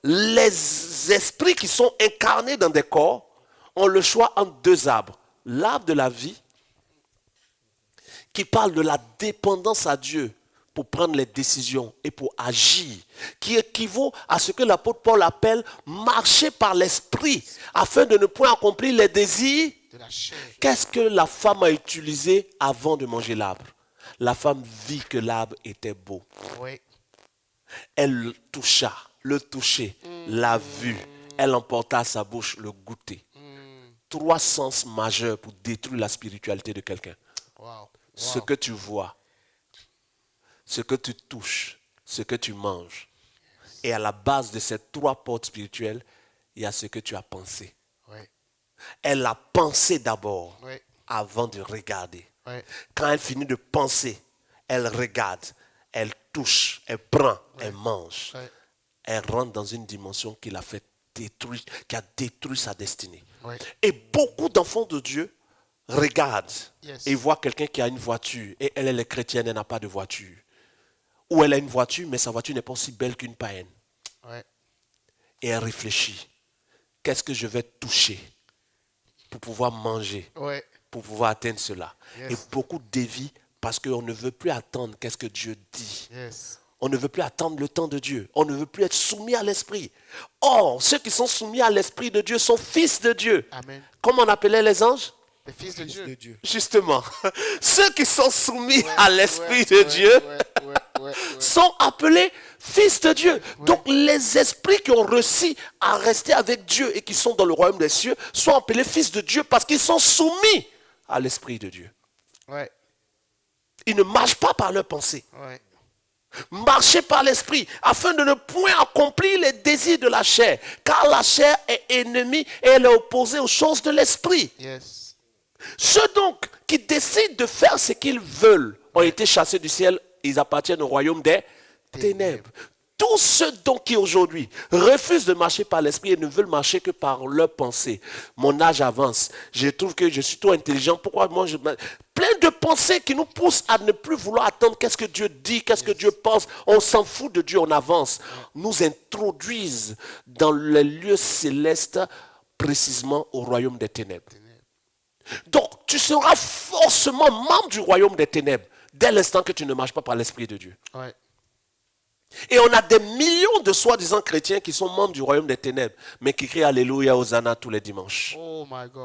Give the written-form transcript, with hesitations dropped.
les esprits qui sont incarnés dans des corps ont le choix entre deux arbres. L'arbre de la vie, qui parle de la dépendance à Dieu pour prendre les décisions et pour agir, qui équivaut à ce que l'apôtre Paul appelle marcher par l'esprit, afin de ne point accomplir les désirs De la chair. Qu'est-ce que la femme a utilisé avant de manger l'arbre? La femme vit que l'arbre était beau. Oui. Elle le toucha, le toucher, l'a vu. Elle emporta à sa bouche le goûter. Trois sens majeurs pour détruire la spiritualité de quelqu'un. Wow. Ce que tu vois, ce que tu touches, ce que tu manges. Et à la base de ces trois portes spirituelles, il y a ce que tu as pensé. Oui. Elle a pensé d'abord Oui. avant de regarder. Oui. Quand elle finit de penser, elle regarde, elle touche, elle prend, elle mange. Oui. Elle rentre dans une dimension qui l'a fait détruire, qui a détruit sa destinée. Oui. Et beaucoup d'enfants de Dieu regardent Yes. et voient quelqu'un qui a une voiture et elle est chrétienne, elle n'a pas de voiture. Ou elle a une voiture, mais sa voiture n'est pas aussi belle qu'une païenne. Oui. Et elle réfléchit. Qu'est-ce que je vais toucher pour pouvoir manger, Oui. pour pouvoir atteindre cela? Yes. Et beaucoup dévient parce qu'on ne veut plus attendre qu'est-ce que Dieu dit. Yes. On ne veut plus attendre le temps de Dieu. On ne veut plus être soumis à l'esprit. Or, ceux qui sont soumis à l'esprit de Dieu sont fils de Dieu. Amen. Comme on appelait les anges? Les fils de Dieu. de Dieu. Justement. Ceux qui sont soumis à l'esprit Ouais, de ouais, Dieu ouais. sont appelés fils de Dieu. Donc les esprits qui ont réussi à rester avec Dieu et qui sont dans le royaume des cieux sont appelés fils de Dieu parce qu'ils sont soumis à l'esprit de Dieu. Ouais. Ils ne marchent pas par leurs pensées. Ouais. Marchez par l'esprit afin de ne point accomplir les désirs de la chair, car la chair est ennemie et elle est opposée aux choses de l'esprit. Yes. Ceux donc qui décident de faire ce qu'ils veulent ont été chassés du ciel, ils appartiennent au royaume des ténèbres. Tous ceux donc qui aujourd'hui refusent de marcher par l'esprit et ne veulent marcher que par leurs pensées. Mon âge avance, je trouve que je suis trop intelligent, pourquoi moi je... Plein de pensées qui nous poussent à ne plus vouloir attendre qu'est-ce que Dieu dit, qu'est-ce que Dieu pense. On s'en fout de Dieu, on avance. Nous introduisent dans les lieux célestes, précisément au royaume des ténèbres. Donc, tu seras forcément membre du royaume des ténèbres dès l'instant que tu ne marches pas par l'Esprit de Dieu. Ouais. Et on a des millions de soi-disant chrétiens qui sont membres du royaume des ténèbres, mais qui crient Alléluia, Hosanna tous les dimanches. Oh my God.